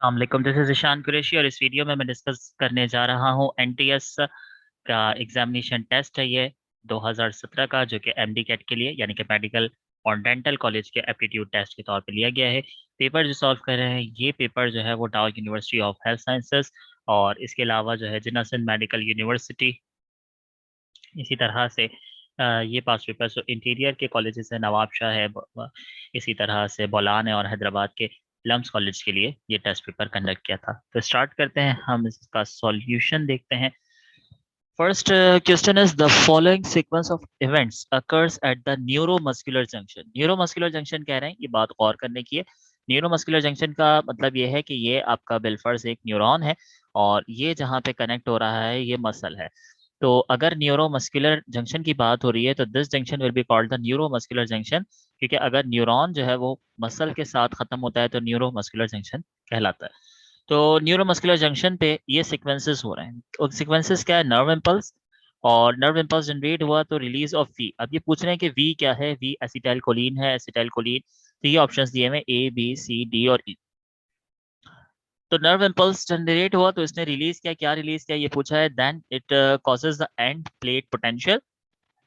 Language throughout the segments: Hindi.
वालेकुम, दिस इज ईशान कुरैशी और इस वीडियो में मैं डिस्कस करने जा रहा हूँ एनटीएस का एग्जामिनेशन टेस्ट है ये 2017 का, जो कि एमडी कैट के लिए यानी कि मेडिकल और डेंटल कॉलेज के एप्टीट्यूड टेस्ट के तौर पे लिया गया है। पेपर जो सॉल्व कर रहे हैं ये पेपर जो है वो डाउ यूनिवर्सिटी ऑफ हेल्थ साइंसेस और इसके अलावा जो है जिन्ना सिंध मेडिकल यूनिवर्सिटी, इसी तरह से ये पास पेपर जो इंटीरियर के कॉलेजेस है नवाब शाह है, इसी तरह से बोलान है और हैदराबाद के लम्स कॉलेज के लिए ये टेस्ट पेपर कंडक्ट किया था। तो स्टार्ट करते हैं, हम इसका सॉल्यूशन देखते हैं। First question is the following sequence of events occurs at the neuromuscular junction. Neuromuscular junction कह रहे हैं, ये बात गौर करने की है। न्यूरोमस्कुलर जंक्शन का मतलब ये है कि ये आपका बिलफर्ज एक न्यूरॉन है और ये जहाँ पे कनेक्ट हो रहा है ये मसल है। तो अगर न्यूरोमस्कुलर जंक्शन की बात हो रही है तो this junction will be called the neuromuscular junction, क्योंकि अगर न्यूरॉन जो है वो मसल के साथ खत्म होता है तो न्यूरोमस्कुलर जंक्शन कहलाता है। तो न्यूरोमस्कुलर जंक्शन पे ये सीक्वेंसेस हो रहे हैं, और सीक्वेंसेस क्या है? नर्व इम्पल्स, और नर्व इम्पल्स जनरेट हुआ तो रिलीज ऑफ वी। अब ये पूछ रहे हैं कि वी क्या है? वी एसिटाइल कोलिन है, एसिटाइल कोलिन। तो ये ऑप्शंस दिए हुए ए बी सी डी और ई। तो नर्व इम्पल्स जनरेट हुआ तो इसने रिलीज किया, क्या रिलीज किया ये पूछा है। Then it causes the end plate potential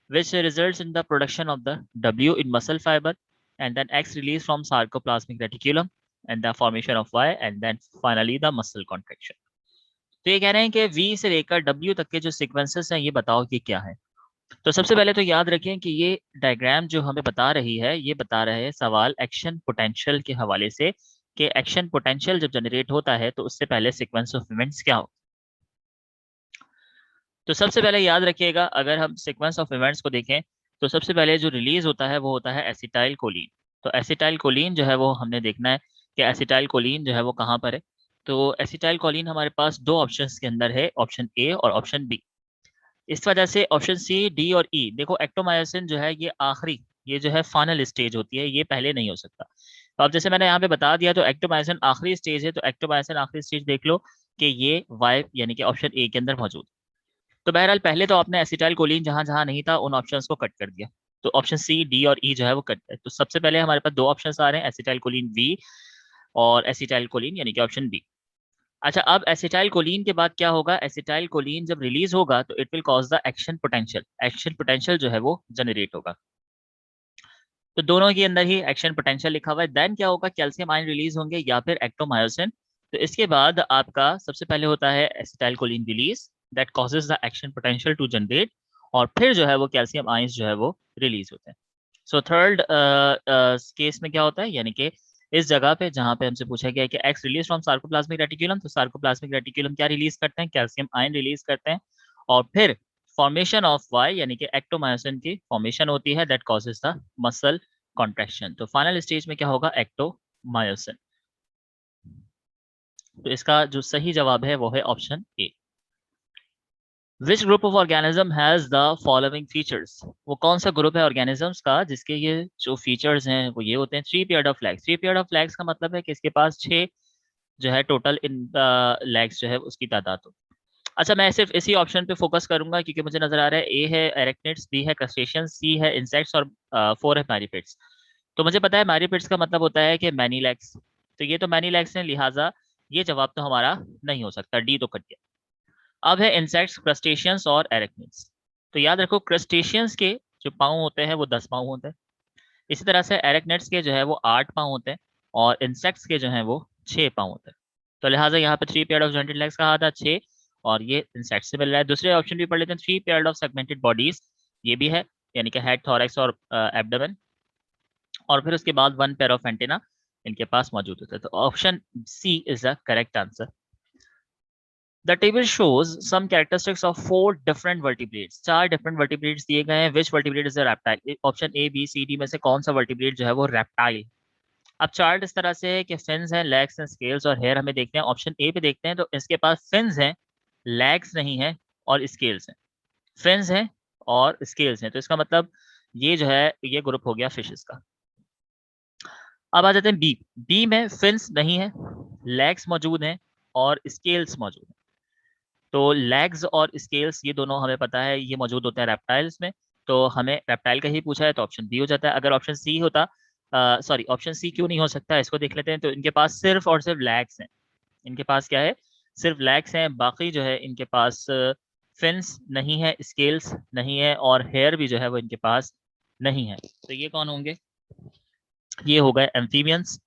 which results in the production of the W in muscle fiber, and then X release from sarcoplasmic reticulum and the formation of Y, and then finally the muscle contraction। तो ये कह रहे हैं कि V से लेकर W तक के जो सीक्वेंसेस हैं ये बताओ कि क्या है। तो सबसे पहले तो याद रखें कि ये डायग्राम जो हमें बता रही है ये बता रहे हैं सवाल एक्शन पोटेंशियल के हवाले से, कि एक्शन पोटेंशियल जब जनरेट होता है तो उससे पहले सीक्वेंस ऑफ इवेंट्स क्या हो। तो सबसे पहले याद रखिएगा, अगर हम सीक्वेंस ऑफ इवेंट्स को देखें तो सबसे पहले जो रिलीज होता है वो होता है एसिटाइल कोलिन। तो एसिटाइल कोलिन जो है वो हमने देखना है कि एसिटाइल कोलिन जो है वो कहाँ पर है। तो एसिटाइल कोलिन हमारे पास दो ऑप्शंस के अंदर है, ऑप्शन ए और ऑप्शन बी। इस वजह से ऑप्शन सी डी और ई, देखो एक्टोमायोसिन जो है ये आखिरी, ये जो है फाइनल स्टेज होती है, ये पहले नहीं हो सकता। तो अब जैसे मैंने यहाँ पे बता दिया तो एक्टोमायोसिन आखिरी स्टेज है, तो एक्टोमायोसिन आखिरी स्टेज देख लो कि ये वाई यानी कि ऑप्शन ए के अंदर मौजूद। तो बहरहाल पहले तो आपने एसिटाइल कोलिन जहां जहां नहीं था उन ऑप्शंस को कट कर दिया, तो ऑप्शन सी डी और ई जो है वो कट है। तो सबसे पहले हमारे पास दो ऑप्शंस आ रहे हैं, एसिटाइल कोलिन बी और एसिटाइल कोलिन यानी कि ऑप्शन बी। अच्छा, अब एसिटाइल कोलिन के बाद क्या होगा? एसिटाइल कोलिन जब रिलीज होगा तो it will cause the action potential, action potential जो है वो जनरेट होगा। तो दोनों के अंदर ही एक्शन पोटेंशियल लिखा हुआ है। देन क्या होगा? कैल्शियम आयन रिलीज होंगे या फिर एक्टोमायोसिन। तो इसके बाद आपका सबसे पहले होता है acetylcholine release, that causes the action potential to generate, और फिर जो है वो कैल्शियम आयंस जो है वो रिलीज होते हैं। सो थर्ड केस में क्या होता है, यानी कि इस जगह पे जहां पे हमसे पूछा गया है कि x release from sarcoplasmic reticulum, तो सार्कोप्लाज्मिक रेटिकुलम क्या रिलीज करते हैं? कैल्शियम आयन रिलीज करते हैं। और फिर फॉर्मेशन ऑफ वाई यानी कि एक्टोमायोसिन की फॉर्मेशन होती है, that causes the muscle contraction. तो फाइनल स्टेज में क्या होगा? एक्टोमायोसिन। तो इसका जो सही जवाब है वो है option A. Which group of organism has the following features? वो कौन सा ग्रुप है ऑर्गेनिजम्स का जिसके ये जो फीचर्स हैं वो ये होते हैं? Three pair of legs. Three pair of legs का मतलब है कि इसके पास छह जो है टोटल इन लेग्स जो है उसकी तादाद हो। अच्छा, मैं सिर्फ इसी ऑप्शन पे फोकस करूंगा क्योंकि मुझे नजर आ रहा है ए है एरेक्निड्स, बी है क्रस्टेशियंस, सी है इंसेक्ट्स और फोर है मैरीपिड्स। तो मुझे पता है मैरीपिड्स का मतलब होता है कि मैनी लेग्स, तो ये तो मैनी लेग्स हैं, लिहाजा ये जवाब तो हमारा नहीं हो सकता, डी तो कट गया। अब है इंसेक्ट्स, क्रस्टेशियंस और एरेक्निड्स। तो याद रखो क्रस्टेशियंस के जो पाँव होते हैं वो 10 पाँव होते हैं, इसी तरह से एरेक्निड्स के जो है वो 8 पाँव होते हैं, और इंसेक्ट्स के जो है वो 6 पाँव होते हैं। तो लिहाजा यहाँ पे three pair of jointed legs कहा था 6, और ये इंसेक्ट से मिल रहा है। दूसरे ऑप्शन भी पढ़ लेते हैं, three pair of segmented bodies, ये भी है, यानी कि हेड, थॉरैक्स और एब्डोमेन। और फिर उसके बाद वन पेयर ऑफ एंटेना इनके पास मौजूद होता है। तो option C is the correct answer. The table shows some characteristics of four different vertebrates। चार different vertebrates दिए गए हैं। Which vertebrate is a reptile? Option A B C D में से कौन सा vertebrate जो है वो reptile? अब चार्ट इस तरह से है कि फिन्स हैं, लेग्स हैं, स्केल्स और हेयर हमें देखते हैं। ऑप्शन ए पे देखते हैं तो इसके पास फिन्स हैं, लेग्स नहीं है और स्केल्स हैं। फिन्स हैं और स्केल्स हैं, तो इसका मतलब ये जो है ये ग्रुप हो गया फिशेस का। अब आ जाते हैं बी। बी में फिन्स नहीं है, लेग्स मौजूद हैं और स्केल्स मौजूद हैं। तो लेग्स और स्केल्स ये दोनों हमें पता है ये मौजूद होता है रेप्टाइल्स में, तो हमें रेप्टाइल का ही पूछा है तो ऑप्शन बी हो जाता है। अगर ऑप्शन सी होता, सॉरी ऑप्शन सी क्यों नहीं हो सकता, इसको देख लेते हैं। तो इनके पास सिर्फ और सिर्फ लेग्स हैं, इनके पास क्या है, सिर्फ लेग्स हैं, बाकी जो है इनके पास फिन्स नहीं है, स्केल्स नहीं है, और हेयर भी जो है वो इनके पास नहीं है। तो ये कौन होंगे, ये हो गए एम्फीबियंस।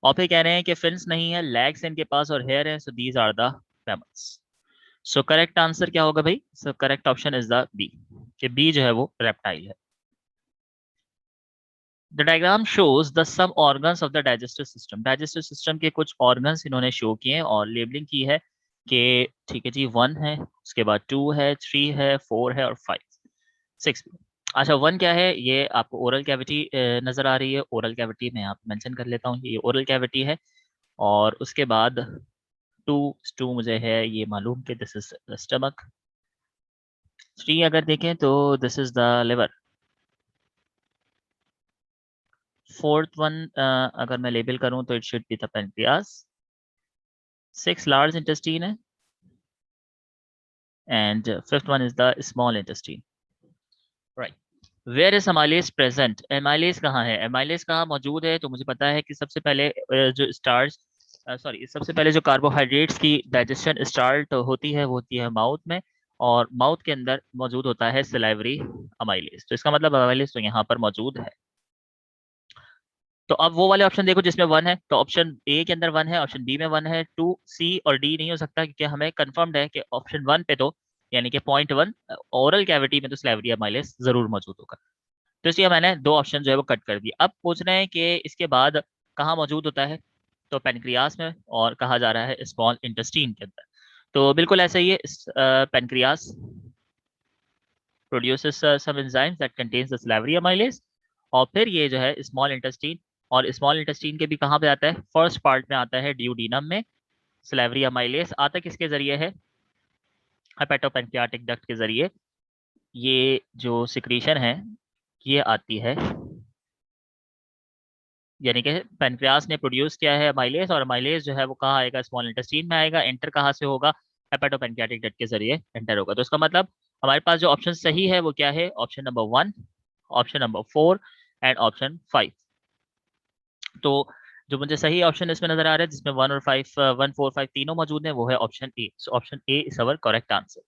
और फिर कह रहे हैं कि फिन्स नहीं है, लेग्स इनके पास और हेयर है, so these are the mammals. So correct answer क्या होगा भाई, so correct option is the B, कि बी जो है वो रेप्टाइल है। The diagram shows the sub organs of the digestive system, digestive system के कुछ ऑर्गन्स इन्होंने शो किए हैं और लेबलिंग की है कि ठीक है जी, 1 है, उसके बाद 2 है, 3 है, 4 है और 5 6 भी। अच्छा 1 क्या है, ये आपको ओरल कैविटी नजर आ रही है, ओरल कैविटी मैं यहाँ पे मेंशन कर लेता हूँ, ये ओरल कैविटी है। और उसके बाद 2 2 मुझे है ये मालूम कि दिस इज स्टमक। 3 अगर देखें तो this is the liver. 4th one अगर मैं लेबल करूं तो it should be the pancreas. 6 large intestine है, and 5th one is the small intestine. Right, where is amylase present, amylase कहाँ है, एमाइलेज कहाँ मौजूद है, तो मुझे पता है कि सबसे पहले जो स्टार्च सॉरी सबसे पहले जो कार्बोहाइड्रेट्स की डाइजेशन स्टार्ट होती है वो होती है माउथ में, और माउथ के अंदर मौजूद होता है सिलाइवरी अमाइलेज, तो इसका मतलब अमाइलेज तो यहाँ पर मौजूद है। तो अब वो वाले ऑप्शन देखो जिसमें 1 है, तो ऑप्शन ए के अंदर 1 है, ऑप्शन बी में 1 है, 2 सी और डी नहीं हो सकता, क्योंकि हमें कंफर्म्ड है कि ऑप्शन 1 पे तो यानी कि .1 ओरल कैविटी में तो सिलाइवरी अमाइलेज जरूर मौजूद होगा। तो इसलिए मैंने 2 ऑप्शन जो है वो कट कर दिए। अब पूछ रहे हैं कि इसके बाद कहाँ मौजूद होता है, तो पेनक्रियास में, और कहा जा रहा है स्मॉल इंटेस्टीन के अंदर। तो बिल्कुल ऐसा ही है, pancreas produces some enzymes that contains the salivary amylase, और फिर ये जो है स्मॉल इंटेस्टीन, और स्मॉल इंटेस्टीन के भी कहाँ पे आता है, फर्स्ट पार्ट में आता है ड्यूडीनम में। सिलाइवरी अमाइलेज आता किसके जरिए है, हेपेटोपेनक्रियाटिक डक्ट के जरिए। ये जो सिक्रीशन है ये आती है, यानी कि पेनक्रियास ने प्रोड्यूस किया है अमाइलेज, और अमाइलेज जो है वो कहाँ आएगा, स्मॉल इंटेस्टीन में आएगा। एंटर कहाँ से होगा, हेपेटोपेनक्रियाटिक डक्ट के जरिए एंटर होगा। तो इसका मतलब हमारे पास जो ऑप्शन सही है वो क्या है, option number 1, option number 4 and option 5। तो जो मुझे सही ऑप्शन इसमें नजर आ रहा है जिसमें 1 और 5 1 4 5 तीनों मौजूद हैं, वो है option A. So option A is our correct answer.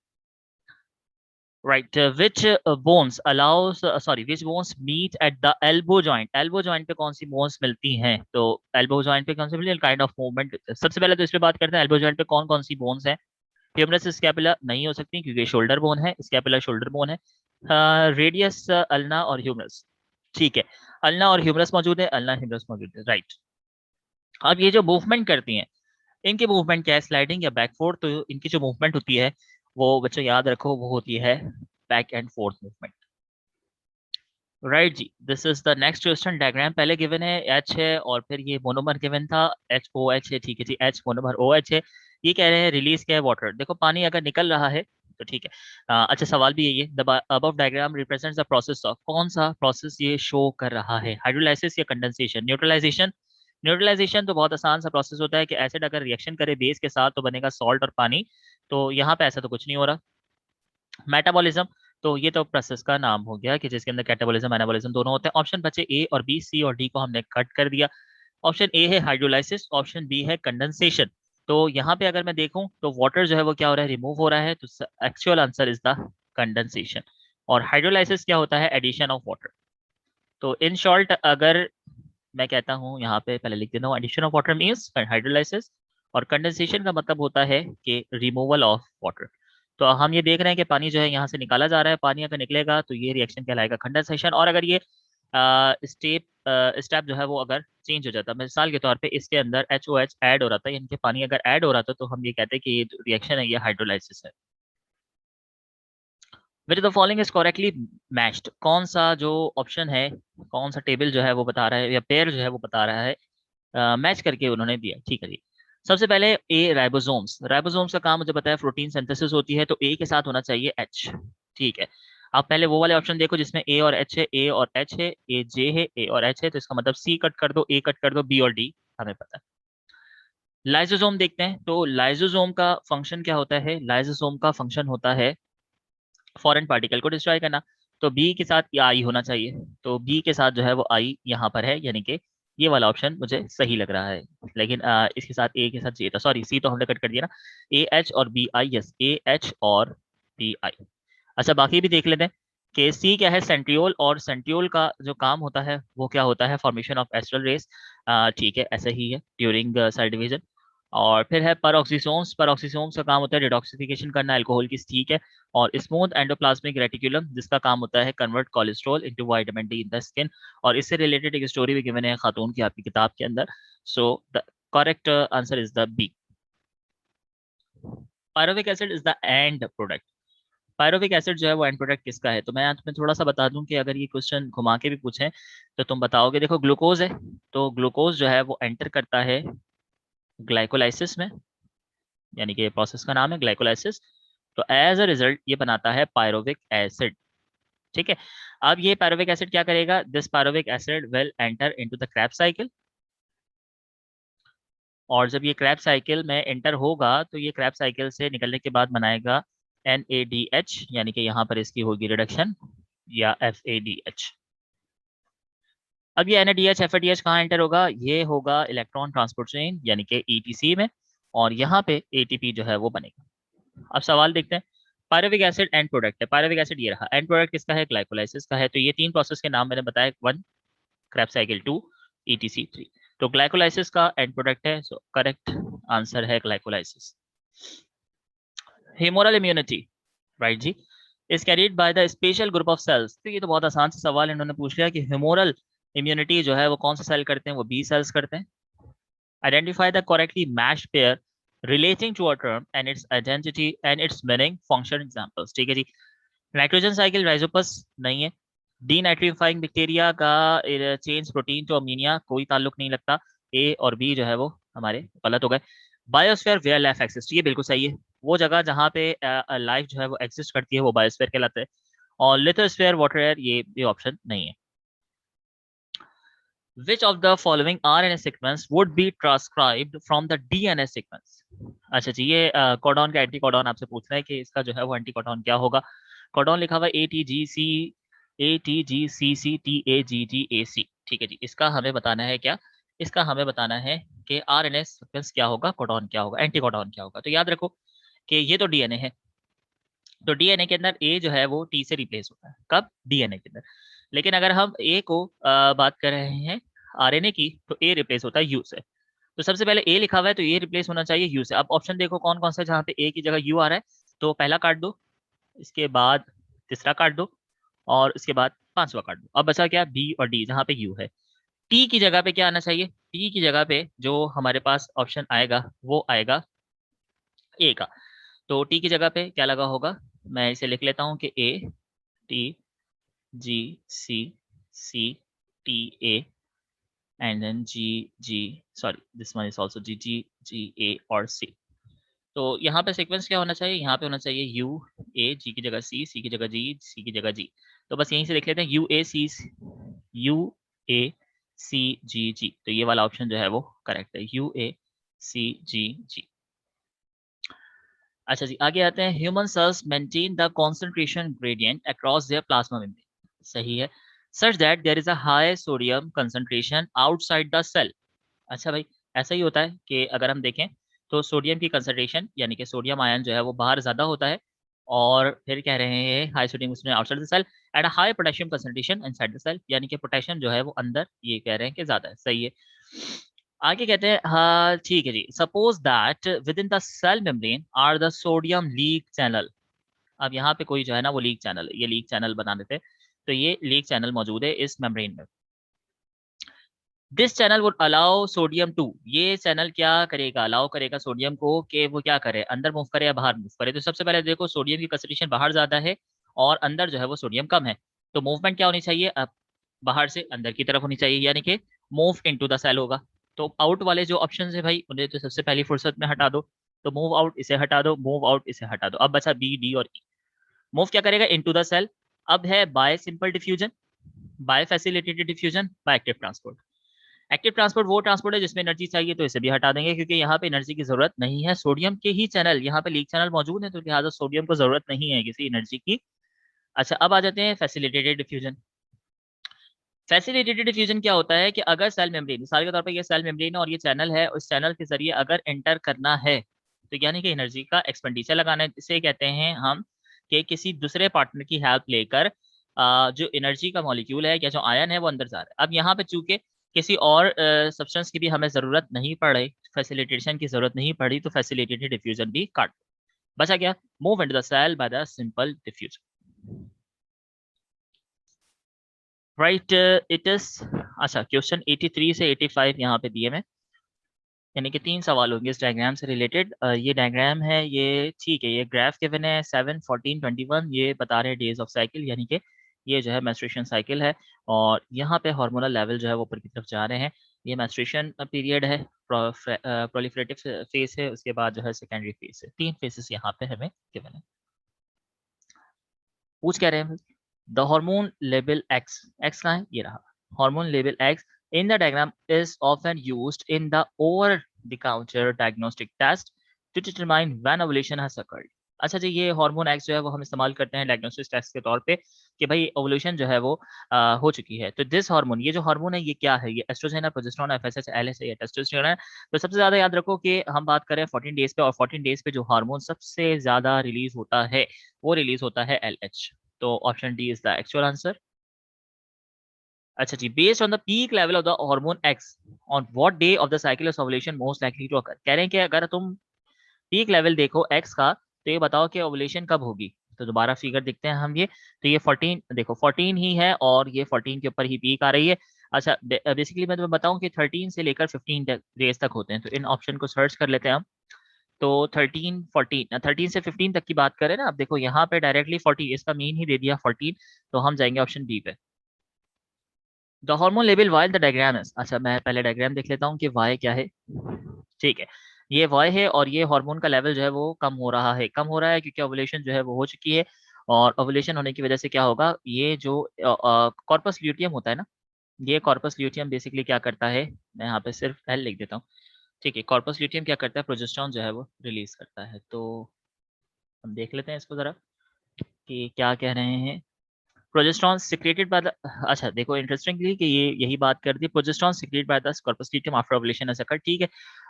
Right, which bones allows sorry which bones meet at the elbow joint, elbow joint पे कौन सी बोन्स मिलती हैं, तो एल्बो जॉइंट पे कौन सी मिलती है, काइंड ऑफ मूवमेंट। सबसे पहले तो इस पे बात करते हैं एल्बो जॉइंट पे कौन कौन सी बोन्स हैं। ह्यूमरस स्कैपुला नहीं हो सकती क्योंकि शोल्डर बोन है, स्कैपुला शोल्डर बोन है। रेडियस अल्ना और ह्यूमरस, ठीक है, अल्ना और ह्यूमरस मौजूद है, अल्ना ह्यूमरस मौजूद है, राइट। अब ये जो मूवमेंट करती हैं, इनकी मूवमेंट क्या है, स्लाइडिंग या बैकफोर्ड, तो इनकी जो मूवमेंट होती है वो बच्चों याद रखो वो होती है back and forth movement. Right जी, this is the next question. Diagram पहले गिवन है, एच है और फिर ये मोनोमर गिवन था, एच ओ एच है, ठीक है जी, एच मोनोमर ओ एच है। ये कह रहे हैं रिलीज क्या है, वाटर। देखो पानी अगर निकल रहा है तो ठीक है। अच्छा सवाल भी यही है, the above diagram represents the process of, कौन सा प्रोसेस ये शो कर रहा है, हाइड्रोलाइसिस या कंडेंसेशन, न्यूट्रलाइजेशन। न्यूट्रलाइजेशन तो बहुत आसान सा प्रोसेस होता है कि एसिड अगर रिएक्शन करे बेस के साथ तो बनेगा सॉल्ट और पानी, तो यहाँ पे ऐसा तो कुछ नहीं हो रहा। मेटाबॉलिज्म, तो ये तो प्रोसेस का नाम हो गया कि जिसके अंदर कैटाबॉलिज्म एनाबॉलिज्म दोनों होते हैं। ऑप्शन बचे ए और बी, सी और डी को हमने कट कर दिया। ऑप्शन ए है हाइड्रोलाइसिस, ऑप्शन बी है कंडेंसेशन। तो यहाँ पे अगर मैं देखूं तो वाटर जो है वो क्या हो रहा है, रिमूव हो रहा है, तो actual answer is the condensation. और हाइड्रोलाइसिस क्या होता है, एडिशन ऑफ वाटर। तो इन शॉर्ट अगर मैं कहता हूँ यहाँ पे पहले लिख देता हूँ, addition of water means hydrolysis, और कंडेंसेशन का मतलब होता है कि रिमूवल ऑफ वाटर। तो हम ये देख रहे हैं कि पानी जो है यहाँ से निकाला जा रहा है, पानी अगर निकलेगा तो ये रिएक्शन कहलाएगा कंडेंसेशन। और अगर ये स्टेप स्टेप जो है वो अगर चेंज हो जाता है, मिसाल के तौर पे इसके अंदर एच ओ एच ऐड हो रहा था, यानी कि पानी अगर ऐड हो रहा था, तो हम ये कहते हैं कि ये रिएक्शन है ये हाइड्रोलाइसिस है। Which the following is correctly matched, कौन सा जो ऑप्शन है, कौन सा टेबल जो है वो बता रहा है या पेयर जो है वो बता रहा है, मैच करके उन्होंने दिया, ठीक है जी। सबसे पहले ए राइबोसोम्स, राइबोसोम्स का काम मुझे पता है प्रोटीन सिंथेसिस होती है, तो ए के साथ होना चाहिए एच, ठीक है। आप पहले वो वाले ऑप्शन देखो जिसमें ए और एच है, ए और एच है, ए जे है, ए और एच है, तो इसका मतलब सी कट कर दो, ए कट कर दो, बी और डी हमें पता है। लाइसोसोम देखते हैं, तो लाइसोसोम का फंक्शन क्या होता है, लाइसोसोम का फंक्शन होता है फॉरेन पार्टिकल को डिस्ट्रॉय करना। तो बी के साथ ये आई होना चाहिए, तो बी के साथ जो है वो आई यहाँ पर है, यानी कि ये वाला ऑप्शन मुझे सही लग रहा है, लेकिन इसके साथ ए के साथ जी था, सॉरी सी तो हमने कट कर दिया ना। ए एच और B I, yes A H और बी आई। अच्छा बाकी भी देख लेते हैं कि सी क्या है, सेंट्रियोल, और सेंट्रियोल का जो काम होता है वो क्या होता है, फॉर्मेशन ऑफ एस्ट्रल रेस। ठीक है, ऐसा ही है ड्यूरिंग सेल डिवीजन। और फिर है परऑक्सीसोम्स, परऑक्सीसोम्स का काम होता है डिटॉक्सिफिकेशन करना अल्कोहल की, ठीक है। और स्मूथ एंडोप्लाज्मिक रेटिकुलम, जिसका काम होता है convert cholesterol into vitamin D in the skin. और इससे रिलेटेड एक स्टोरी भी गिवन है खातून की आपकी किताब के अंदर। So the correct answer is the B. Pyruvic acid is the end product. Pyruvic acid जो है वो एंड प्रोडक्ट किसका है, तो मैं तुम्हें थोड़ा सा बता दूं कि अगर ये क्वेश्चन घुमा के भी पूछें तो तुम बताओगे। देखो ग्लूकोज है, तो ग्लूकोज जो है वो एंटर करता है ग्लाइकोलाइसिस में, यानी कि प्रोसेस का नाम है ग्लाइकोलाइसिस। तो एज अ रिजल्ट ये बनाता है पायरोविक एसिड, ठीक है। अब ये पायरोविक एसिड क्या करेगा, this pyruvic acid will enter into the Krebs cycle. और जब ये क्रैब साइकिल में एंटर होगा तो ये क्रैब साइकिल से निकलने के बाद बनाएगा NADH, यानी कि यहाँ पर इसकी होगी रिडक्शन, या FADH। अब ये NADH FADH कहाँ एंटर होगा, ये होगा इलेक्ट्रॉन ट्रांसपोर्ट चेन यानी कि ETC में, और यहाँ पे ATP जो है वो बनेगा। अब सवाल देखते हैं, पायरुविक एसिड एंड प्रोडक्ट है, पायरुविक एसिड ये रहा, एंड प्रोडक्ट किसका है, ग्लाइकोलाइसिस का है। तो ये तीन प्रोसेस के नाम मैंने बताया, 1 क्रैब साइकिल, 2 ETC, 3। तो ग्लाइकोलाइसिस का एंड प्रोडक्ट है, सो करेक्ट आंसर है ग्लाइकोलाइसिस। हेमोरल इम्यूनिटी, राइट जी, is carried by the special group of cells. तो ये तो बहुत आसान सा सवाल इन्होंने पूछ लिया कि हेमोरल इम्यूनिटी जो है वो कौन सा सेल करते हैं, वो बी सेल्स करते हैं। Identify the correctly matched pair relating to a term and its identity and its meaning function examples, ठीक है जी। नाइट्रोजन साइकिल राइजोपस नहीं है। डी नाइट्रीफाइंग बैक्टीरिया का चेंज प्रोटीन टू अमीनिया, कोई ताल्लुक नहीं लगता। ए और बी जो है वो हमारे गलत हो गए। बायोस्फीयर वेयर लाइफ एक्सिस्ट, ये बिल्कुल सही है, वो जगह जहाँ पे लाइफ जो है वो एग्जिस्ट करती है वो बायोस्फीयर कहलाता है। और लिथोस्फीयर वाटर एयर, ये ऑप्शन नहीं है। Which of the following RNA sequence would be transcribed from the DNA sequence? अच्छा जी, ये कोडॉन का एंटी कोडॉन आपसे पूछ रहा है कि इसका जो है वो एंटी कोडॉन क्या होगा। कोडॉन लिखा हुआ है ATGC, ठीक है जी। इसका हमें बताना है क्या, इसका हमें बताना है कि RNA सीक्वेंस क्या होगा, कोडॉन क्या होगा, एंटी कोडॉन क्या होगा। तो याद रखो कि ये तो डीएनए है, तो डीएनए के अंदर ए जो है वो टी से रिप्लेस होता है, कब, डीएनए के अंदर। लेकिन अगर हम ए को बात कर रहे हैं आरएनए की, तो ए रिप्लेस होता है यू से। तो सबसे पहले ए लिखा हुआ है तो ये रिप्लेस होना चाहिए यू से। अब ऑप्शन देखो कौन कौन सा जहाँ पे ए की जगह यू आ रहा है, तो पहला काट दो, इसके बाद तीसरा काट दो, और इसके बाद पांचवा काट दो। अब बचा क्या, बी और डी जहाँ पे यू है। टी की जगह पे क्या आना चाहिए, टी की जगह पे जो हमारे पास ऑप्शन आएगा वो आएगा ए का। तो टी की जगह पे क्या लगा होगा, मैं इसे लिख लेता हूँ कि A T G C C T A and then G G, sorry this one is also G G G A और सी। तो यहाँ पे सीक्वेंस क्या होना चाहिए, यहाँ पे होना चाहिए यू ए, जी की जगह सी की जगह जी, सी की जगह जी। तो बस यहीं से लिख लेते हैं UAC, तो ये वाला ऑप्शन जो है वो करेक्ट है, UACGG। अच्छा जी, आगे आते हैं, human cells maintain the concentration gradient across their plasma membrane, सही है, such that there is a high sodium concentration outside the cell. अच्छा भाई, ऐसा ही होता है कि अगर हम देखें तो सोडियम की कंसंट्रेशन यानी कि सोडियम आयन जो है वो बाहर ज़्यादा होता है, और फिर कह रहे हैं high sodium outside the cell and high potassium concentration inside the cell, यानी कि पोटेशियम जो है वो अंदर, ये कह रहे हैं कि ज़्यादा है, सही है। आगे कहते हैं, हाँ ठीक है जी, suppose that within the cell membrane are the sodium leak channel. अब यहाँ पे कोई जो है ना वो लीक चैनल, ये लीक चैनल बना देते हैं, तो ये लीक चैनल मौजूद है इस मेम्ब्रेन में। This channel would allow sodium to, ये चैनल क्या करेगा, अलाउ करेगा सोडियम को कि वो क्या करे, अंदर मूव करे या बाहर मूव करे। तो सबसे पहले देखो सोडियम की कंसंट्रेशन बाहर ज़्यादा है और अंदर जो है वो सोडियम कम है, तो मूवमेंट क्या होनी चाहिए, अब बाहर से अंदर की तरफ होनी चाहिए, यानी कि मूव इनटू द सेल होगा। तो आउट वाले जो ऑप्शन है भाई उन्हें तो सबसे पहली फुर्सत में हटा दो, तो मूव आउट इसे हटा दो, मूव आउट इसे हटा दो, अब बचा बी डी और ई। मूव क्या करेगा, इनटू द सेल। अब है by simple diffusion, by facilitated diffusion, by active transport. Active transport वो ट्रांसपोर्ट है जिसमें एनर्जी चाहिए, तो इसे भी हटा देंगे क्योंकि यहाँ पे एनर्जी की जरूरत नहीं है, सोडियम के ही चैनल, यहाँ पे लीक चैनल मौजूद है, तो लिहाजा सोडियम को जरूरत नहीं है किसी एनर्जी की। अच्छा अब आ जाते हैं फैसिलिटेटेड डिफ्यूजन। फैसिलिटेटेड डिफ्यूजन क्या होता है कि अगर सेल मेम्ब्रेन, मिसाल के तौर पर ये सेल मेम्ब्रेन है और ये चैनल है, उस चैनल के जरिए अगर एंटर करना है तो यानी कि एनर्जी का एक्सपेंडिचर लगाना है, इसे कहते हैं हम कि किसी दूसरे पार्टनर की हेल्प लेकर जो एनर्जी का मॉलिक्यूल है या जो आयन है वो अंदर जा रहा है। अब यहाँ पे चूंकि किसी और सब्सटेंस की भी हमें ज़रूरत नहीं पड़ रही, फैसिलिटेशन की ज़रूरत नहीं पड़ी, तो फैसिलिटेटेड डिफ्यूजन भी काट बचा गया। Move into the cell by the simple diffusion. Right, it is, अच्छा क्वेश्चन 83 से 85 यहाँ पे दिए मैं, यानी कि 3 सवाल होंगे इस डायग्राम से रिलेटेड। ये डायग्राम है, ये ठीक है, ये ग्राफ गिवन है 7, 14, 21, ये बता रहे हैं डेज ऑफ साइकिल, यानी कि ये जो है मेंस्ट्रुएशन साइकिल है और यहाँ पे हार्मोनल लेवल जो है वो ऊपर की तरफ जा रहे हैं। ये मेंस्ट्रुएशन पीरियड है, प्रोलिफरेटिव फेज है, उसके बाद जो है सेकेंडरी फेज है। 3 फेजेस यहाँ पे हमें गिवन है। पूछ क्या रहे हैं, the hormone level x, x कहाँ है, ये रहा, hormone level x in the diagram is often used in the over the counter diagnostic test to determine when ovulation has occurred। अच्छा जी, ये हार्मोन एक्स जो है वो हम इस्तेमाल करते हैं डायग्नोस्टिक टेस्ट के तौर पे कि भाई ओवुलेशन जो है वो हो चुकी है। तो दिस हार्मोन, ये जो हार्मोन है ये क्या है, ये एस्ट्रोजन है, प्रोजेस्टेरोन, एफएसएच, एलएचए या टेस्टोस्टेरोन है। तो सबसे ज्यादा याद रखो कि हम बात करें 14 डेज पे, और 14 डेज पे जो हार्मोन सबसे ज्यादा रिलीज होता है वो रिलीज होता है एलएच। तो option D is the actual answer. अच्छा जी, based on the peak level of the hormone X on what day of the cycle of ovulation most likely to occur. कह रहे हैं कि अगर तुम पीक लेवल देखो एक्स का तो ये बताओ कि ओवुलेशन कब होगी। तो दोबारा फिगर देखते हैं हम ये, तो ये 14 देखो 14 ही है और ये 14 के ऊपर ही पीक आ रही है। अच्छा बेसिकली मैं तुम्हें बताऊं कि 13 से लेकर 15 डेज तक होते हैं, तो इन ऑप्शन को सर्च कर लेते हैं हम। तो 13 14 13 से 15 तक की बात करें ना, अब देखो यहाँ पे डायरेक्टली 40, इसका मीन ही दे दिया 14, तो हम जाएंगे ऑप्शन बी पे। The hormone level while the diagram is, अच्छा मैं पहले डायग्राम देख लेता हूँ कि वाई क्या है। ठीक है, ये वाई है और ये हार्मोन का लेवल जो है वो कम हो रहा है, कम हो रहा है क्योंकि ओवुलेशन जो है वो हो चुकी है। और ओवुलेशन होने की वजह से क्या होगा, ये जो कॉर्पस ल्यूटियम होता है ना, ये कॉर्पस ल्यूटियम बेसिकली क्या करता है, मैं यहाँ पे सिर्फ एल लिख देता हूँ। ठीक है, कॉर्पस ल्यूटियम क्या करता है, प्रोजेस्टेरोन जो है वो रिलीज करता है। तो हम देख लेते हैं इसको जरा कि क्या कह रहे हैं। प्रोजेस्टेरोन सिक्रेटेड बाय द, अच्छा देखो इंटरेस्टिंगली कि ये यही बात कर दी, progesterone secreted by the corpus luteum after ovulation as occur. ठीक है,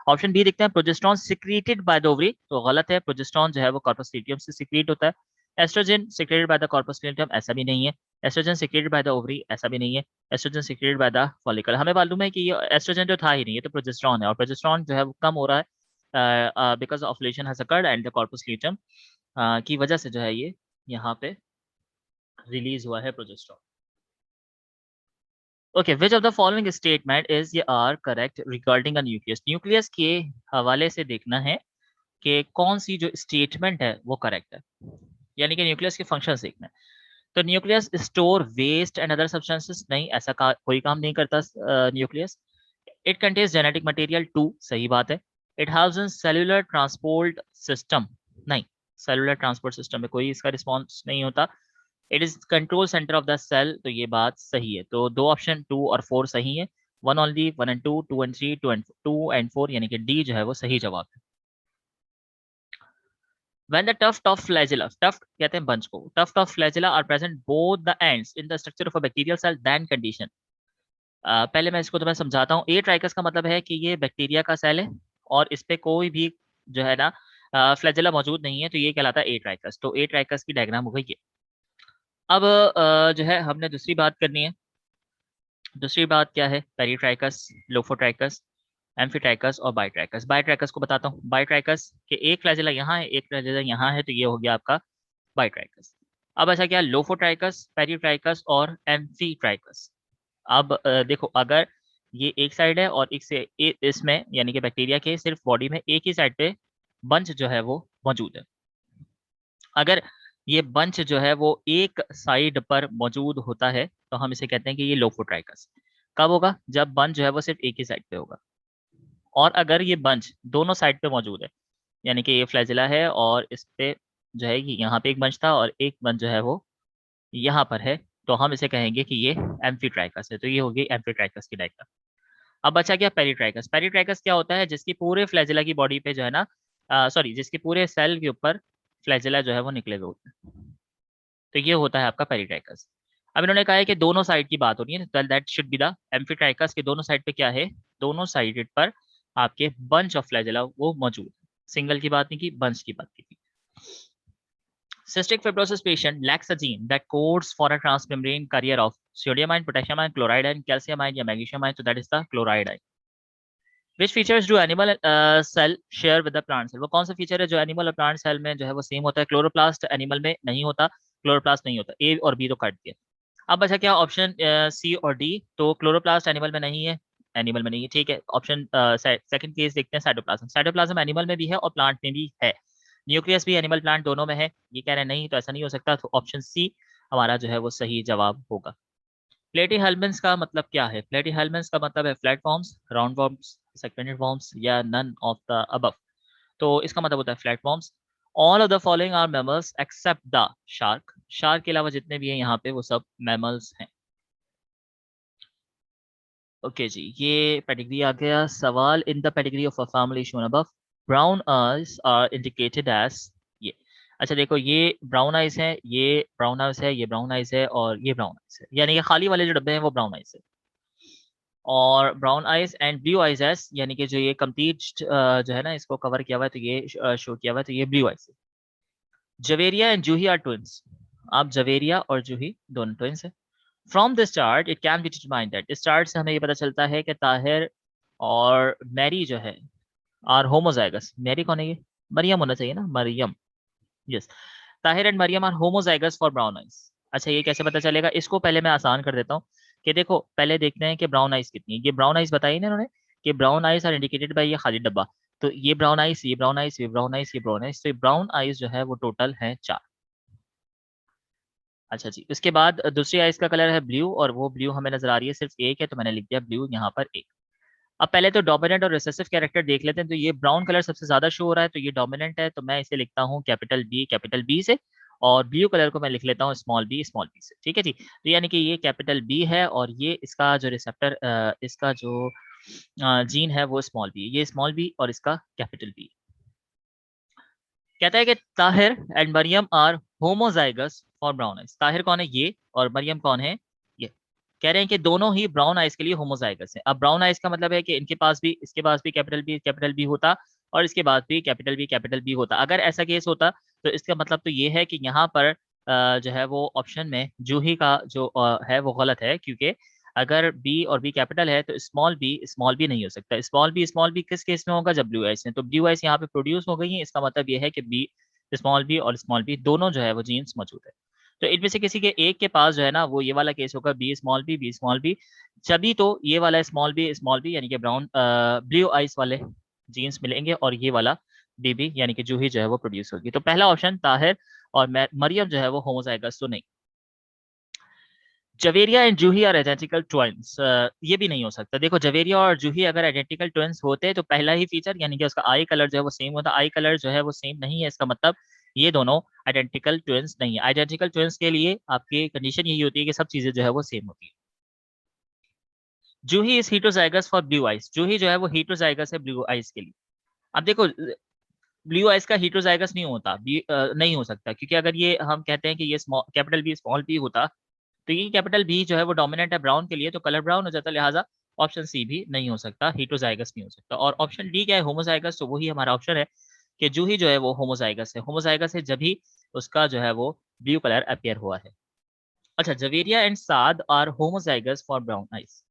ऑप्शन बी देखते हैं, progesterone secreted by the ovary, तो गलत है, प्रोजेस्टेरोन जो है वो कॉर्पस ल्यूटियम से सिक्रेट होता है। Oestrogen secreted by the corpus luteum, ऐसा भी नहीं है। Oestrogen secreted by the ovary, ऐसा भी नहीं है। Oestrogen secreted by the follicle, हमें मालूम है कि ये एस्ट्रोजन जो था ही नहीं, ये तो प्रोजेस्टेरोन है, और प्रोजेस्टेरोन जो है वो कम हो रहा है because ovulation has occurred and the corpus luteum की वजह से जो है ये यहाँ पे रिलीज हुआ है progesterone. Okay, which of the following statement is ये are correct regarding a nucleus, nucleus के हवाले से देखना है कि कौन सी जो स्टेटमेंट है वो करेक्ट है, यानी कि न्यूक्लियस के फंक्शन देखना है। तो nucleus store waste and other substances, नहीं ऐसा कोई काम नहीं करता nucleus. It contains genetic material, टू सही बात है। It haves in cellular transport system, नहीं, सेलुलर ट्रांसपोर्ट सिस्टम में कोई इसका रिस्पॉन्स नहीं होता। It is control centre of the cell, तो ये बात सही है। तो दो ऑप्शन 2 और 4 सही है। One only, 1 and 2, 2 and 3, 2 and 4, यानी कि डी जो है वो सही जवाब है। When the tuft of flagella, tuft कहते हैं बंच को, tuft of flagella are present both the ends in the structure of a bacterial cell, then condition। पहले मैं इसको तुम्हें समझाता हूँ। ए ट्राइकस का मतलब है कि ये बैक्टीरिया का सेल है और इस पे कोई भी जो है ना फ्लैजेला मौजूद नहीं है, तो ये कहलाता है ए ट्राइकस। तो ए ट्राइकस की डायग्राम हो गई ये। अब जो है हमने दूसरी बात करनी है। दूसरी बात क्या है, पेरीट्राइकस, लोफोट्राइकस, एम्फीट्राइकस और बाईट्राइकस। बाईट्राइकस को बताता हूँ, बाईट्राइकस के एक फ्लैजेला यहाँ है, एक फ्लैजेला यहाँ है, तो ये हो गया आपका बाईट्राइकस। अब ऐसा क्या, लोफोट्राइकस, पेरीट्राइकस और एम्फीट्राइकस। अब देखो अगर ये एक साइड है और इसमें यानी कि बैक्टीरिया के सिर्फ बॉडी में एक ही साइड पे बंच जो है वो मौजूद है। अगर ये बंच जो है वो एक साइड पर मौजूद होता है तो हम इसे कहते हैं कि ये लोफोट्राइकस। कब होगा, जब बंच जो है वो सिर्फ एक ही साइड पे होगा। और अगर ये बंच दोनों साइड पे मौजूद है, यानी कि ये फ्लैजिला है और इस पे जो है कि यहाँ पे एक बंच था और एक बंच जो है वो यहाँ पर है, तो हम इसे कहेंगे कि ये एम्फीट्राइकस है। तो ये होगी एम्फीट्राइकस की डायग्राम। अब बचा क्या, पेरीट्राइकस। पेरीट्राइकस क्या होता है, जिसकी पूरे फ्लैजिला की बॉडी पे जो है ना, सॉरी जिसके पूरे सेल के ऊपर फ्लैजिला जो है वो निकले हुए होते हैं, तो ये होता है आपका पेरीट्राइकस। अब इन्होंने कहा है कि दोनों साइड की बात हो रही है, that should be the amphitrichous के दोनों साइड पे क्या है, दोनों साइड पर आपके बंच ऑफ फ्लैजेला वो मौजूद है। सिंगल की बात नहीं की, बंच की बात की थी। Cystic fibrosis patient lacks a gene that codes for a transmembrane carrier of sodium ion, potassium ion, chloride ion, calcium ion या magnesium ion, so that is the chloride ion. Which features do animal cell share with the plant cell? वो कौन सा फीचर है जो एनिमल और प्लांट सेल में जो है वो सेम होता है? क्लोरोप्लास्ट एनिमल में नहीं होता, क्लोरोप्लास्ट नहीं होता। ए और बी तो काट दिया। अब बचा क्या? ऑप्शन सी और डी। तो क्लोरोप्लास्ट एनिमल में नहीं है, एनिमल में नहीं है, ठीक है। ऑप्शन सेकंड केस देखते हैं, साइटोप्लाज्म। साइटोप्लाज्म एनिमल में भी है और प्लांट में भी है। न्यूक्लियस भी एनिमल प्लांट दोनों में है। ये कह रहे हैं नहीं, तो ऐसा नहीं हो सकता, तो ऑप्शन सी हमारा जो है वो सही जवाब होगा। प्लेटीहेल्मिन्थ का मतलब क्या है? प्लेटीहेल्मिन्थ का मतलब है flat worms, round worms, segmented worms या नन ऑफ द अबव। तो इसका मतलब होता है flat worms. All of the following are mammals except the shark. Shark के अलावा जितने भी हैं यहाँ पे वो सब मैमल्स हैं। ओके जी, ये पेडिग्री आ गया। सवाल, in the pedigree of a family shown above brown eyes are indicated as. ये अच्छा देखो, ये ब्राउन आइज है, ये ब्राउन आइज है, ये ब्राउन आइज है और ये ब्राउन आइज है, यानी कि खाली वाले जो डब्बे हैं वो ब्राउन आइज है। और brown eyes and blue eyes S, यानी कि जो ये कंप्लीट जो है ना इसको कवर किया हुआ है, तो ये शो किया हुआ है, तो ये ब्लू आइज है। Javeria and Juhi are twins. अब जवेरिया और जूही दोनों ट्विंस है। From this chart it can be determined that, इस चार्ट से हमें ये पता चलता है कि ताहिर और मैरी जो है आर होमोजाइगस। मैरी कौन है? ये मरियम होना चाहिए ना, Mariam. Yes, Tahir and Mariam are homozygous for brown eyes. अच्छा, ये कैसे पता चलेगा? इसको पहले मैं आसान कर देता हूँ कि देखो पहले देखते हैं कि ब्राउन आइज कितनी है। ये ब्राउन आइज बताई ना इन्होंने कि brown eyes are indicated by ये खाली डब्बा। तो ये ब्राउन आइज, ये ब्राउन आइज, ये ब्राउन आइज, ये ब्राउन आइज, तो ये ब्राउन आइज जो है वो टोटल है 4। अच्छा जी, उसके बाद दूसरी आइज का कलर है ब्लू, और वो ब्लू हमें नजर आ रही है सिर्फ एक है, तो मैंने लिख दिया ब्लू यहाँ पर एक। अब पहले तो डोमिनेंट और रिसेसिव कैरेक्टर देख लेते हैं। तो ये ब्राउन कलर सबसे ज्यादा शो हो रहा है, तो ये डोमिनेंट है, तो मैं इसे लिखता हूँ कैपिटल बी से। और ब्लू कलर को मैं लिख लेता हूँ स्मॉल बी से। ठीक है जी, तो यानी कि ये कैपिटल बी है और ये इसका जो रिसेप्टर, इसका जो जीन है वो स्मॉल बी, ये स्मॉल बी और इसका कैपिटल बी। कहता है कि Tahir and Mariam are homozygous for brown eyes. Tahir कौन है? ये। और मरियम कौन है? ये। कह रहे हैं कि दोनों ही ब्राउन आइज के लिए होमोजाइगस है। अब ब्राउन आइज का मतलब है कि इनके पास भी, इसके पास भी कैपिटल बी होता, और इसके पास भी कैपिटल बी होता। अगर ऐसा केस होता तो इसका मतलब तो ये है कि यहाँ पर जो है वो ऑप्शन में जूही का जो है वो गलत है, क्योंकि अगर बी और बी कैपिटल है तो स्मॉल बी नहीं हो सकता। स्मॉल बी किस केस में होगा? जब ब्लू आइज में। तो ब्लू आइज यहाँ पे प्रोड्यूस हो गई है, इसका मतलब ये है कि बी, स्मॉल बी और स्मॉल बी दोनों जो है वो जीन्स मौजूद है। तो इनमें से किसी के एक के पास जो है ना वो ये वाला केस होगा, बी स्मॉल बी। जभी तो ये वाला स्मॉल बी यानी कि ब्राउन ब्लू आइज वाले जीन्स मिलेंगे, और ये वाला बीबी यानी कि जूही जो है वो प्रोड्यूस होगी। तो पहला ऑप्शन ताहिर और मरियम जो है वो होमोजाइगस तो नहीं। Javeria and Juhi are identical twins, ये भी नहीं हो सकता। देखो जवेरिया और जूही अगर आइडेंटिकल ट्विंस होते तो पहला ही फीचर यानी कि उसका आई कलर जो है वो सेम होता। आई कलर जो है वो सेम नहीं है, इसका मतलब ये दोनों आइडेंटिकल ट्विंस नहीं है। आइडेंटिकल ट्विंस के लिए आपकी कंडीशन यही होती है कि सब चीजें जो है वो सेम होती है। जूही is heterozygous for blue eyes. जूही जो है वो हीटरोजाइगस है ब्लू आइज के लिए। अब देखो ब्लू आइज का हीटरोजाइगस नहीं होता, नहीं हो सकता, क्योंकि अगर ये हम कहते हैं कि ये कैपिटल बी स्मॉल बी होता, तो ये कैपिटल बी जो है वो डोमिनेंट है ब्राउन के लिए, तो कलर ब्राउन हो जाता, लिहाजा ऑप्शन सी भी नहीं हो सकता, हीटरोजाइगस नहीं हो सकता। और ऑप्शन डी क्या है? होमोजाइगस, तो वही हमारा ऑप्शन है कि जूही जो है वो होमोजाइगस है। होमोजाइगस है जब भी उसका जो है वो ब्लू कलर अपियर हुआ है। अच्छा, Javeria and Saad are homozygous for brown eyes.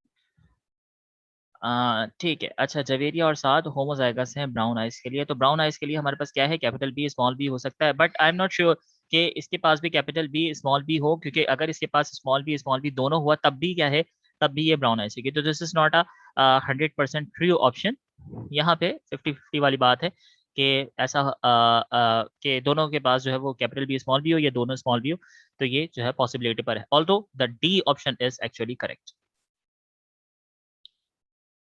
ठीक है। अच्छा, जवेरिया और साद होमोजाइगस हैं ब्राउन आइज के लिए। तो ब्राउन आइज के लिए हमारे पास क्या है? कैपिटल बी स्मॉल बी हो सकता है, but I am not sure कि इसके पास भी कैपिटल बी स्मॉल बी हो, क्योंकि अगर इसके पास स्मॉल बी दोनों हुआ तब भी क्या है? तब भी ये ब्राउन आइज की। तो this is not a 100% true option. यहाँ पे 50-50 वाली बात है कि ऐसा कि दोनों के पास जो है वो कैपिटल बी स्मॉल बी हो या दोनों स्मॉल बी हो, तो ये जो है पॉसिबिलिटी पर है। Although the D option is actually correct.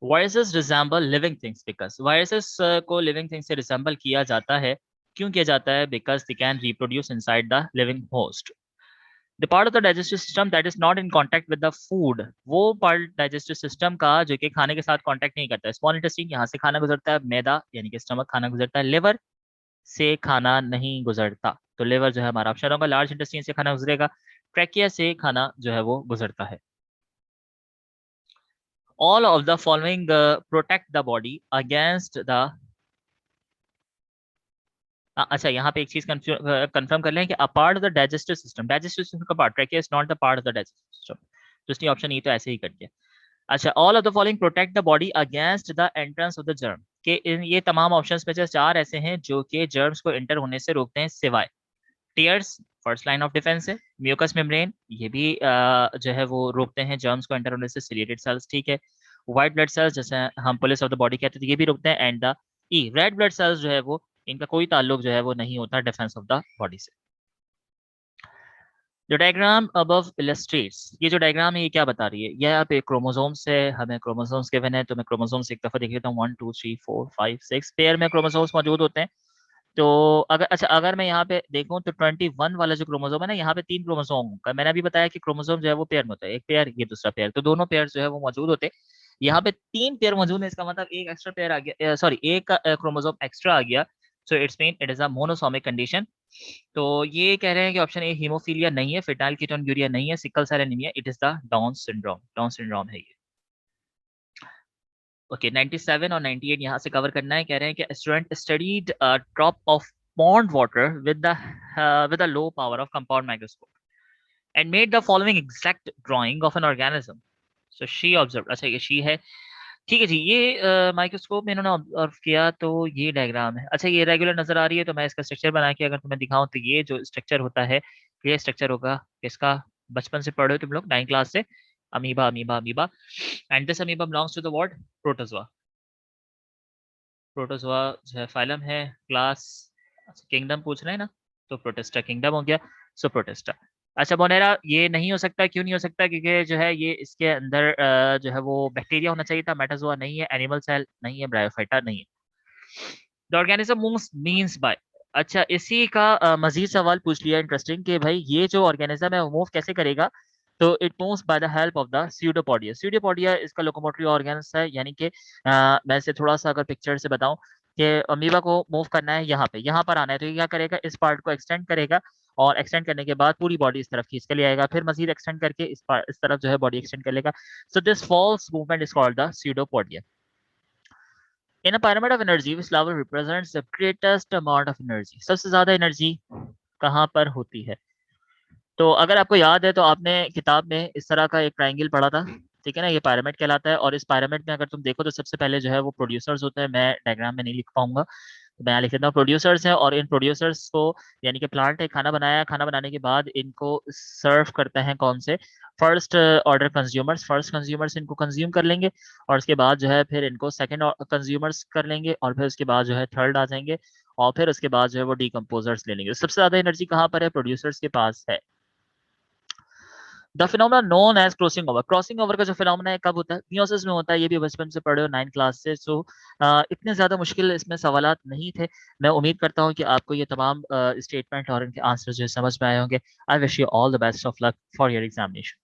Viruses resemble living things because viruses को लिविंग थिंग्स से रिजेंबल किया जाता है। क्यों किया जाता है? Because they can reproduce inside the living host. The part of the digestive system that is not in contact with the food, वो पार्ट डाइजेस्टिव सिस्टम का जो कि खाने के साथ कॉन्टैक्ट नहीं करता है। स्मॉल इंटेस्टाइन, यहाँ से खाना गुजरता है, मैदा यानी कि स्टमक खाना गुजरता है, लिवर से खाना नहीं गुजरता, तो लिवर जो है हमारा ऑप्शन होगा। लार्ज इंटेस्टाइन से खाना गुजरेगा, ट्रैकिया से खाना जो है वो गुजरता है। All of the following protect the body against the, अच्छा यहाँ पे एक चीज कंफर्म कर लें कि a part of the digestive system का part, trachea is not the part of the digestive system. तो इसलिए ऑप्शन ई तो ऐसे ही कर दिया। अच्छा, all of the following protect the body against the entrance of the germ, के ये तमाम ऑप्शंस में से चार ऐसे हैं जो कि जर्म्स को एंटर होने से रोकते हैं, सिवाय tears first line of defence है, म्यूकस मेम्ब्रेन ये भी जो है वो रोकते हैं जर्म्स को एंटर होने से, सिलिएटेड सेल्स ठीक है, व्हाइट ब्लड सेल्स जैसे हम पुलिस ऑफ द बॉडी कहते हैं ये भी रोकते हैं, and the E red blood cells जो है वो, इनका कोई ताल्लुक जो है वो नहीं होता डिफेंस ऑफ द बॉडी से। जो डायग्राम अबव इलस्ट्रेट्स, ये जो डायग्राम है ये क्या बता रही है, ये यहाँ पे क्रोमोसोम्स है, हमें क्रोमोसोम्स गिवन है, तो मैं क्रोमोसोम्स एक दफा देख लेता हूँ, 1 2 3 4 5 6 पेयर में क्रोमोसोम्स मौजूद होते हैं। तो अगर अच्छा अगर मैं यहाँ पे देखूं तो 21 वाला जो क्रोमोसोम है ना, यहाँ पे 3 क्रोमोसोम का, मैंने अभी बताया कि क्रोमोसोम जो है वो पेयर में होता है, एक पेयर ये दूसरा पेयर, तो दोनों पेयर जो है वो मौजूद होते हैं। यहाँ पे 3 पेयर मौजूद है, इसका मतलब एक एक्स्ट्रा पेयर आ गया, सॉरी एक क्रोमोसोम एक्स्ट्रा आ गया, so it's mean it is a monosomic condition. तो ये कह रहे हैं कि ऑप्शन ए हीमोफीलिया नहीं है, फिटाइल कीटोन्यूरिया नहीं है, sickle cell anaemia, it is the Down syndrome है ये। ओके 97 और 98 यहाँ से कवर करना है, कह रहे हैं कि student studied drop of pond water with a low power of compound microscope and made the following exact drawing of an organism. So she observed, अच्छा ये she है, ठीक है जी, ये माइक्रोस्कोप में इन्होंने ऑब्जर्व किया, तो ये डायग्राम है। अच्छा ये रेगुलर नजर आ रही है, तो मैं इसका स्ट्रक्चर बना के अगर तुम्हें दिखाऊं तो ये जो स्ट्रक्चर होता है, ये स्ट्रक्चर होगा इसका, बचपन से पढ़े हो तुम लोग 9th क्लास से, amoeba amoeba amoeba, and this amoeba belongs to the what, protozoa. Protozoa जो है फाइलम है, क्लास, अच्छा किंगडम पूछ रहे हैं ना, तो प्रोटिस्टा किंगडम हो गया, सो प्रोटिस्टा। अच्छा मोनेरा ये नहीं हो सकता, क्यों नहीं हो सकता, क्योंकि जो है ये इसके अंदर जो है वो बैक्टीरिया होना चाहिए था, मेटाजोआ नहीं है, एनिमल सेल नहीं है, ब्रायोफाइटा नहीं है। The organism moves means by, अच्छा इसी का मजीद सवाल पूछ लिया इंटरेस्टिंग कि भाई ये जो ऑर्गेनिज्म है वो मूव कैसे करेगा, तो it moves by the help of the pseudopodia. Pseudopodia इसका लोकोमोटरी ऑर्गन्स है, यानी कि मैं से थोड़ा सा अगर पिक्चर से बताऊं कि अमीबा को मूव करना है, यहाँ पर आना है, तो ये क्या करेगा, इस पार्ट को एक्सटेंड करेगा, और एक्सटेंड करने के बाद पूरी बॉडी इस तरफ खींच के ले आएगा, फिर मजीद एक्सटेंड करके इस तरफ जो है बॉडी एक्सटेंड कर लेगा। So this false movement is called the pseudopodia. In a pyramid of energy, which level represents the greatest amount of energy? सबसे ज्यादा एनर्जी कहाँ पर होती है? तो अगर आपको याद है तो आपने किताब में इस तरह का एक ट्राइंगल पढ़ा था, ठीक है ना, ये पिरामिड कहलाता है, और इस पिरामिड में अगर तुम देखो तो सबसे पहले जो है वो प्रोड्यूसर्स होते हैं, मैं डायग्राम में नहीं लिख पाऊंगा तो मैं यहाँ लिख देता हूँ, प्रोड्यूसर्स हैं, और इन प्रोड्यूसर्स को, यानी कि प्लांट है, खाना बनाया, खाना बनाने के बाद इनको सर्व करते हैं कौन से, first order consumers, first consumers इनको कंज्यूम कर लेंगे, और उसके बाद जो है फिर इनको सेकंड कंज्यूमर्स कर लेंगे, और फिर उसके बाद जो है थर्ड आ जाएंगे, और फिर उसके बाद जो है वो डीकम्पोजर्स ले लेंगे। सबसे ज्यादा एनर्जी कहाँ पर है, प्रोड्यूसर्स के पास है। The phenomena known as crossing over का जो फिनोमेना है कब होता है, मियोसिस में होता है, ये भी बचपन से पढ़े हो 9th क्लास से, सो इतने ज्यादा मुश्किल इसमें सवालात नहीं थे। मैं उम्मीद करता हूँ कि आपको ये तमाम स्टेटमेंट और इनके आंसर जो है समझ में आए होंगे। I wish you all the best of luck for your examination.